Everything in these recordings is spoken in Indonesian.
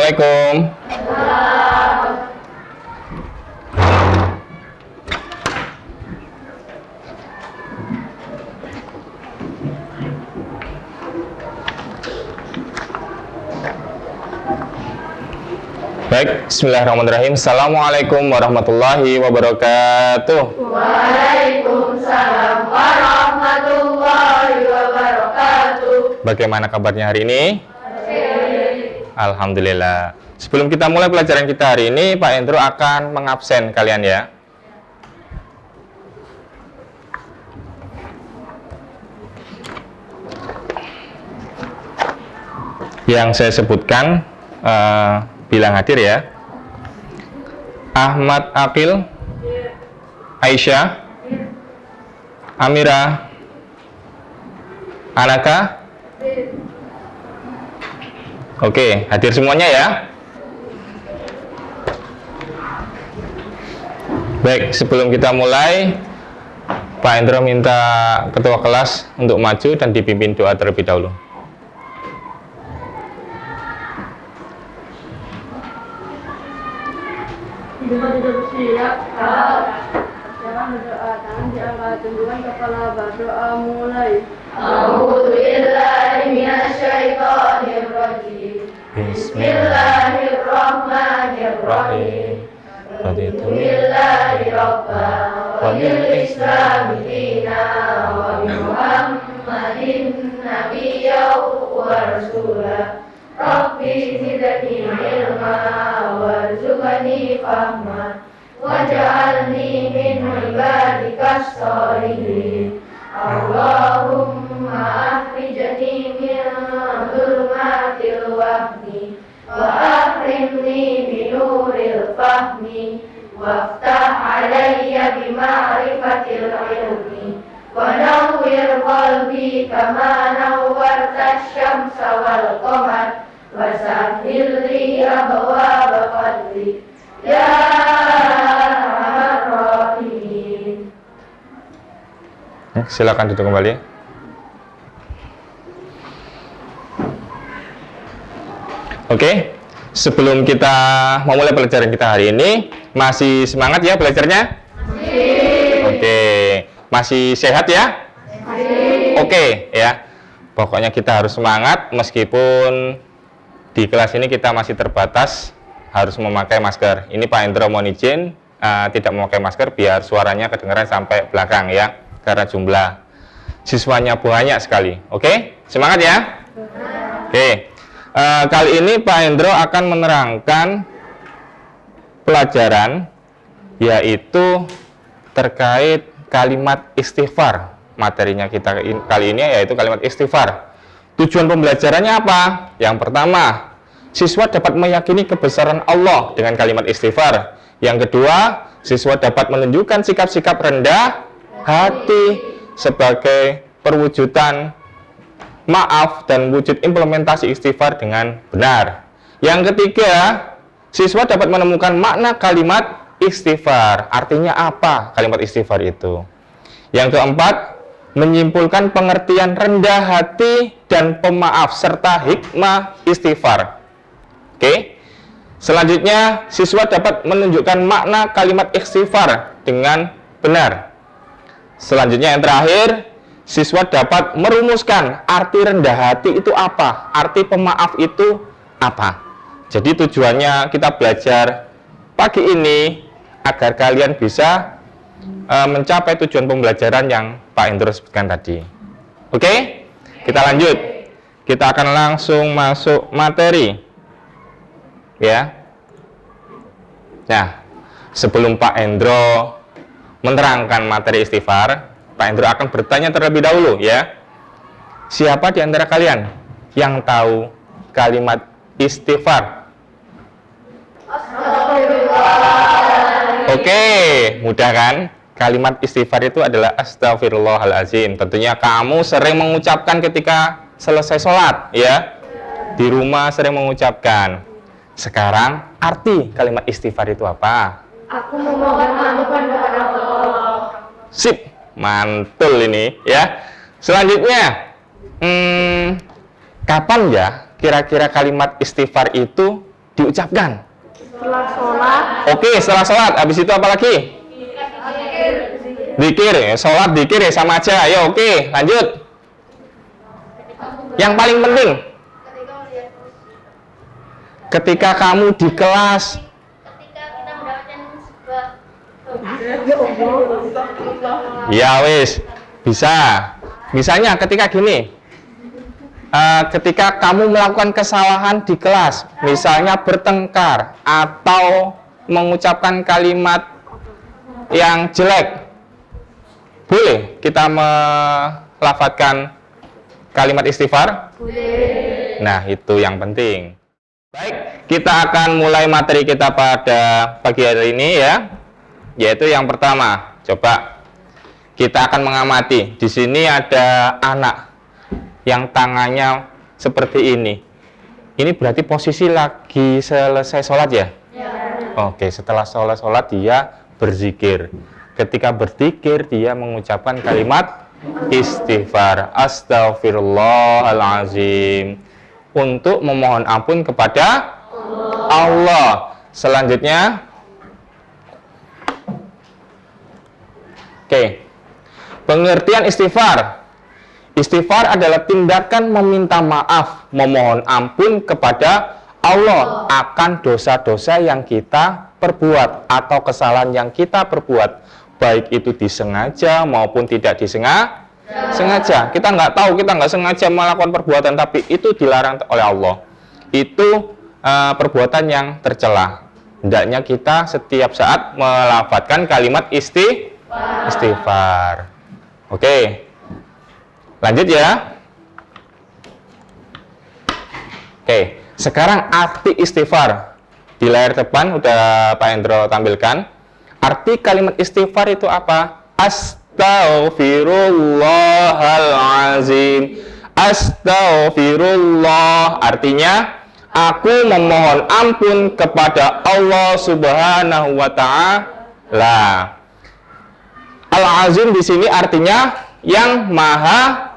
Assalamualaikum. Baik, bismillahirrahmanirrahim. Assalamualaikum warahmatullahi wabarakatuh. Waalaikumsalam warahmatullahi wabarakatuh. Bagaimana kabarnya hari ini? Alhamdulillah. Sebelum kita mulai pelajaran kita hari ini, Pak Endro akan mengabsen kalian ya. Yang saya sebutkan bilang hadir ya. Ahmad Aqil, Aisyah, Amira, Anaka. Oke, hadir semuanya ya. Baik, sebelum kita mulai, Pak Endro minta ketua kelas untuk maju dan dipimpin doa terlebih dahulu. Hidup siap, jangan berdoa, tangan diangkat, tunjukkan kepala, berdoa mulai. A'udzubillahi minasyaitonir rajim. Bismillahirrahmanirrahim. Raditu billahi rabba wa bil islami dina wa bi Muhammadin nabiyyan wa rasulah. Rabbi zidni ilma warzuqni fahma waj'alni min ibadikas sholihin. Allahumma akhrijni min dhulumatil wahmi wa akrimni bi nuril fahmi waftah alayya bi ma'rifatil ilmi wa nawwir qalbi kama nawwarta asy-syamsa wal qamar wa sahhil li abwaaba fadlik ya arhamar rahimin. Silakan duduk kembali. Oke, sebelum kita memulai pelajaran kita hari ini, masih semangat ya belajarnya? Oke, masih sehat ya? Oke ya, pokoknya kita harus semangat meskipun di kelas ini kita masih terbatas harus memakai masker. Ini Pak Endro mohon izin tidak memakai masker biar suaranya kedengaran sampai belakang ya, karena jumlah siswanya banyak sekali. Oke, semangat ya? Oke. Kali ini Pak Endro akan menerangkan pelajaran yaitu terkait kalimat istighfar. Materinya kita kali ini yaitu kalimat istighfar. Tujuan pembelajarannya apa? Yang pertama, siswa dapat meyakini kebesaran Allah dengan kalimat istighfar. Yang kedua, siswa dapat menunjukkan sikap-sikap rendah hati sebagai perwujudan maaf dan wujud implementasi istighfar dengan benar. Yang ketiga, siswa dapat menemukan makna kalimat istighfar. Artinya apa kalimat istighfar itu? Yang keempat, menyimpulkan pengertian rendah hati dan pemaaf serta hikmah istighfar. Oke. Selanjutnya, siswa dapat menunjukkan makna kalimat istighfar dengan benar. Selanjutnya yang terakhir, siswa dapat merumuskan arti rendah hati itu apa, arti pemaaf itu apa. Jadi tujuannya kita belajar pagi ini agar kalian bisa mencapai tujuan pembelajaran yang Pak Endro sebutkan tadi. Oke? Kita lanjut. Kita akan langsung masuk materi. Ya. Nah, sebelum Pak Endro menerangkan materi istighfar, Pak Endro akan bertanya terlebih dahulu ya. Siapa di antara kalian yang tahu kalimat istighfar? Oke, mudah kan? Kalimat istighfar itu adalah astagfirullahalazim. Tentunya kamu sering mengucapkan ketika selesai sholat ya. Di rumah sering mengucapkan. Sekarang arti kalimat istighfar itu apa? Aku memohon ampunan kepada Allah. Sip, mantul ini ya. Selanjutnya, kapan ya kira-kira kalimat istighfar itu diucapkan? Setelah sholat. Oke, setelah sholat. Habis itu apa lagi? Zikir. Ya, sholat, zikir ya sama aja. Ayo, oke, lanjut. Yang paling penting, ketika kamu di kelas, Ketika kita mendapatkan sebuah ya wis, bisa. Misalnya ketika gini, ketika kamu melakukan kesalahan di kelas, misalnya bertengkar atau mengucapkan kalimat yang jelek, boleh kita melafadzkan kalimat istighfar? boleh. Nah, itu yang penting. Baik, kita akan mulai materi kita pada pagi hari ini ya. Yaitu yang pertama, coba kita akan mengamati. Di sini ada anak yang tangannya seperti ini. Ini berarti posisi lagi selesai sholat ya? Oke, setelah sholat dia berzikir. Ketika berzikir dia mengucapkan kalimat istighfar, astaghfirullahalazim, untuk memohon ampun kepada Allah. Selanjutnya, oke, pengertian istighfar. Istighfar adalah tindakan meminta maaf, memohon ampun kepada Allah akan dosa-dosa yang kita perbuat atau kesalahan yang kita perbuat, baik itu disengaja maupun tidak disengaja. Kita nggak tahu, kita nggak sengaja melakukan perbuatan, tapi itu dilarang oleh Allah. Itu perbuatan yang tercela. Hendaknya kita setiap saat melafadzkan kalimat istighfar. Oke, lanjut ya. Oke, sekarang arti istighfar. Di layar depan udah Pak Hendro tampilkan. Arti kalimat istighfar itu apa? Astaghfirullahalazim. Astaghfirullah artinya aku memohon ampun kepada Allah Subhanahu wa taala. Al-Azim di sini artinya yang maha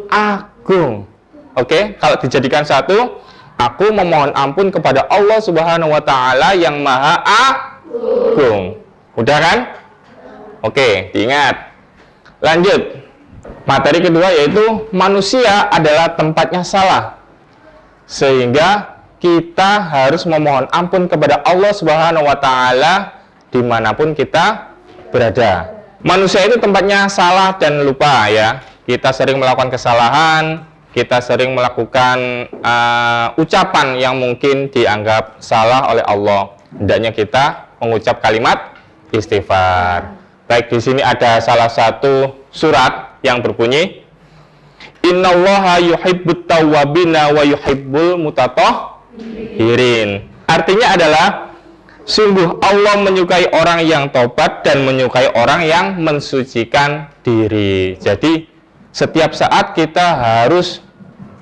agung. Oke, kalau dijadikan satu, aku memohon ampun kepada Allah Subhanahu wa taala yang maha agung. Udah kan? Oke, diingat. Lanjut. Materi kedua yaitu manusia adalah tempatnya salah. Sehingga kita harus memohon ampun kepada Allah Subhanahu wa taala dimanapun kita berada. Manusia itu tempatnya salah dan lupa ya. Kita sering melakukan kesalahan, kita sering melakukan ucapan yang mungkin dianggap salah oleh Allah. Hendaknya kita mengucap kalimat istighfar. Baik, di sini ada salah satu surat yang berbunyi Innallaha yuhibbut tawwabina wa yuhibbul mutatahhirin. Artinya adalah sungguh Allah menyukai orang yang tobat dan menyukai orang yang mensucikan diri. Jadi setiap saat kita harus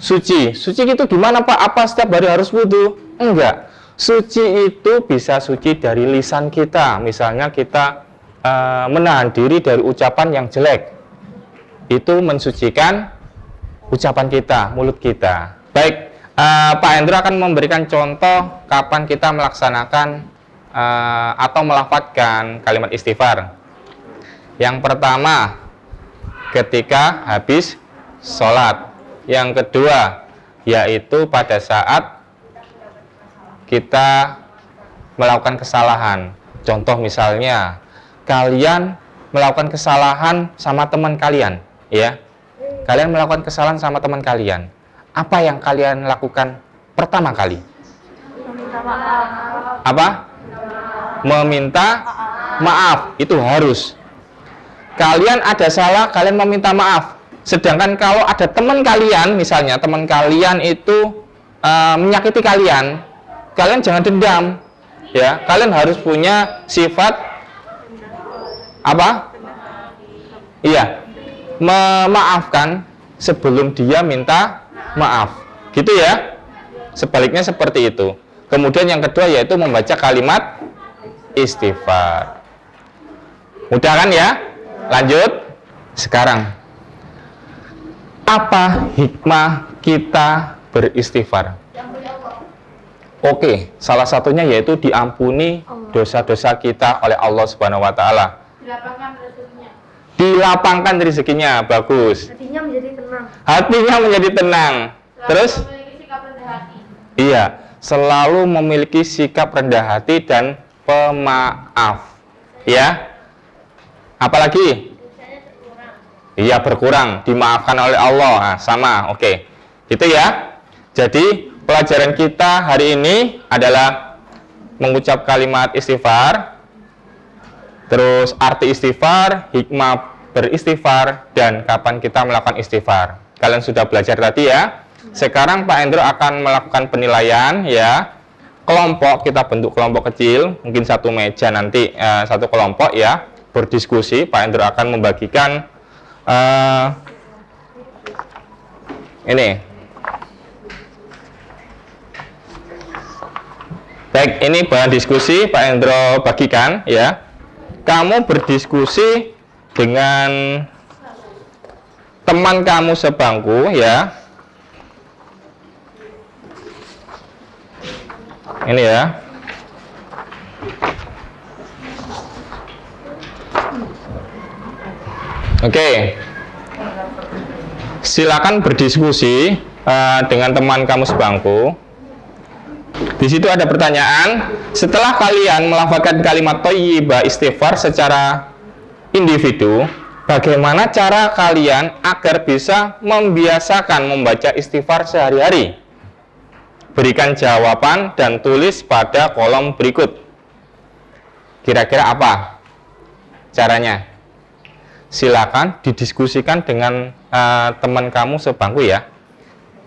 suci. Suci itu gimana Pak? Apa setiap hari harus wudu? Enggak. Suci itu bisa suci dari lisan kita. Misalnya kita menahan diri dari ucapan yang jelek. Itu mensucikan ucapan kita, mulut kita. Baik, Pak Hendro akan memberikan contoh kapan kita melaksanakan atau melafadzkan kalimat istighfar. Yang pertama, ketika habis sholat. Yang kedua, yaitu pada saat kita melakukan kesalahan. Contoh misalnya, kalian melakukan kesalahan sama teman kalian, ya. Kalian melakukan kesalahan sama teman kalian. Apa yang kalian lakukan pertama kali? Meminta maaf. Apa? Meminta maaf. Itu harus. Kalian ada salah, kalian meminta maaf. Sedangkan kalau ada teman kalian, misalnya teman kalian itu menyakiti kalian, kalian jangan dendam, ya. Kalian harus punya sifat apa? Iya, memaafkan sebelum dia minta maaf, gitu ya. Sebaliknya seperti itu. Kemudian yang kedua yaitu membaca kalimat istighfar. Mudah kan ya? Lanjut. Sekarang, apa hikmah kita beristighfar? Oke, salah satunya yaitu diampuni dosa-dosa kita oleh Allah Subhanahu wa taala. Dilapangkan rezekinya. Dilapangkan rezekinya, bagus. Hatinya menjadi tenang. Hatinya menjadi tenang. Terus? Memiliki sikap rendah hati. Iya, selalu memiliki sikap rendah hati dan pemaaf. Ya. Apalagi? Dosanya berkurang. Iya, berkurang, dimaafkan oleh Allah. Nah, sama, oke. Gitu ya. Jadi, pelajaran kita hari ini adalah mengucap kalimat istighfar, terus arti istighfar, hikmah beristighfar, dan kapan kita melakukan istighfar. Kalian sudah belajar tadi ya. Sekarang Pak Endro akan melakukan penilaian ya. Kelompok, kita bentuk kelompok kecil, mungkin satu meja nanti, satu kelompok ya, berdiskusi. Pak Endro akan membagikan ini. Baik, ini bahan diskusi Pak Endro bagikan ya. Kamu berdiskusi dengan teman kamu sebangku ya. Ini ya. Oke. Silakan berdiskusi dengan teman kamu sebangku. Di situ ada pertanyaan, setelah kalian melafalkan kalimat thayyibah istighfar secara individu, bagaimana cara kalian agar bisa membiasakan membaca istighfar sehari-hari? Berikan jawaban dan tulis pada kolom berikut. Kira-kira apa caranya? Silakan didiskusikan dengan teman kamu sebangku ya.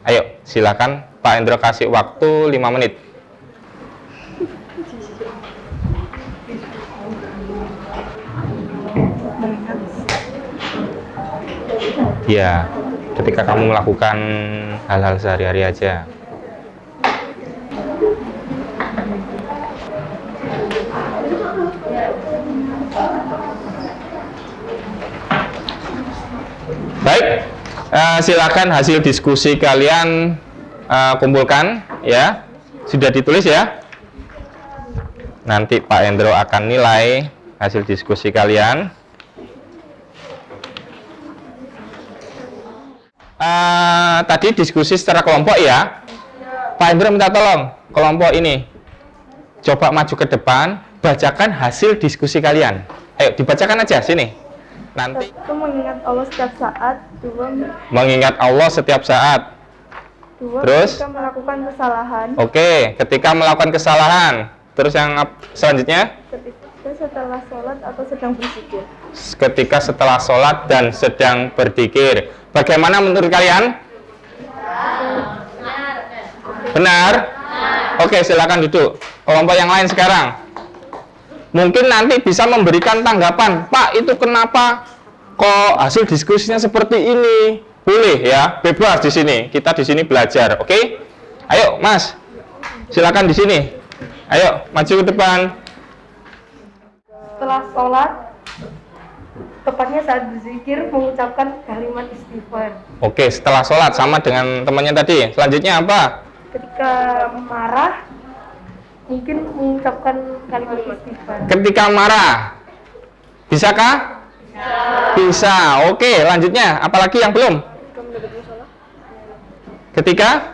Ayo, silakan Pak Endro kasih waktu 5 menit. Ya, ketika kamu melakukan hal-hal sehari-hari aja. Baik, silakan hasil diskusi kalian kumpulkan ya. Sudah ditulis ya. Nanti Pak Endro akan nilai hasil diskusi kalian. Tadi diskusi secara kelompok ya. Pak Endro minta tolong kelompok ini coba maju ke depan, bacakan hasil diskusi kalian. Ayo dibacakan aja sini. Nanti Satu, mengingat Allah setiap saat. Dua, mengingat Allah setiap saat. Terus? ketika melakukan kesalahan. Oke, ketika melakukan kesalahan. Terus yang selanjutnya? Ketika setelah sholat atau sedang berzikir. Ketika setelah sholat dan sedang berzikir. Bagaimana menurut kalian? Benar? Oke, silakan duduk. Kelompok yang lain sekarang. Mungkin nanti bisa memberikan tanggapan. Pak, itu kenapa kok hasil diskusinya seperti ini? Boleh ya, bebas di sini. Kita di sini belajar, oke? Ayo, Mas. Silakan di sini. Ayo, maju ke depan. Setelah sholat, tepatnya saat berzikir, mengucapkan kalimat istighfar. Oke, setelah sholat sama dengan temannya tadi. Selanjutnya apa? Ketika marah, mungkin mengucapkan kalimat istighfar. Ketika marah. Bisakah? Bisa. Oke, lanjutnya. Apalagi yang belum? Ketika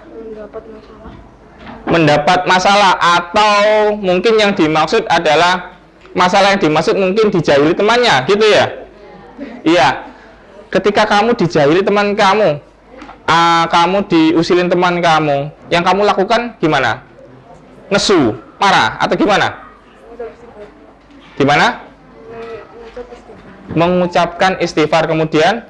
mendapat masalah, atau mungkin yang dimaksud adalah masalah yang dimaksud mungkin dijahili temannya, gitu ya? Iya. Ketika kamu dijahili teman kamu, kamu diusilin teman kamu, yang kamu lakukan gimana? Nesu, marah, atau gimana? Gimana? Mengucapkan istighfar, kemudian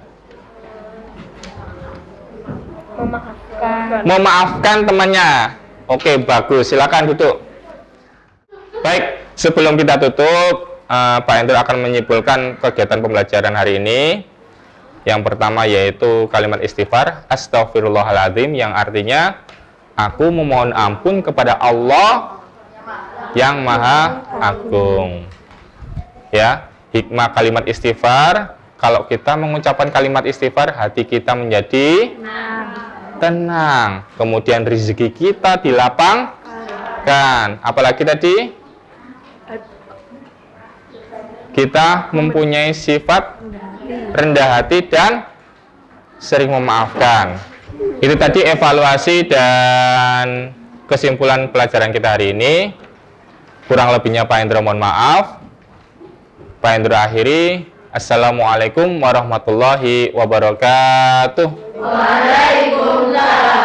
memaafkan temannya. Oke, bagus. Silakan duduk. Baik, sebelum kita tutup, Pak Endro akan menyimpulkan kegiatan pembelajaran hari ini. Yang pertama yaitu kalimat istighfar, Astaghfirullahaladzim, yang artinya aku memohon ampun kepada Allah yang Maha Agung. Ya, hikmah kalimat istighfar, kalau kita mengucapkan kalimat istighfar, hati kita menjadi tenang. Kemudian rezeki kita memaafkan. Apalagi tadi kita mempunyai sifat rendah hati dan sering memaafkan. Itu tadi evaluasi dan kesimpulan pelajaran kita hari ini. Kurang lebihnya Pak Hendro mohon maaf. Pak Hendro akhiri. Assalamualaikum warahmatullahi wabarakatuh. Waalaikumsalam.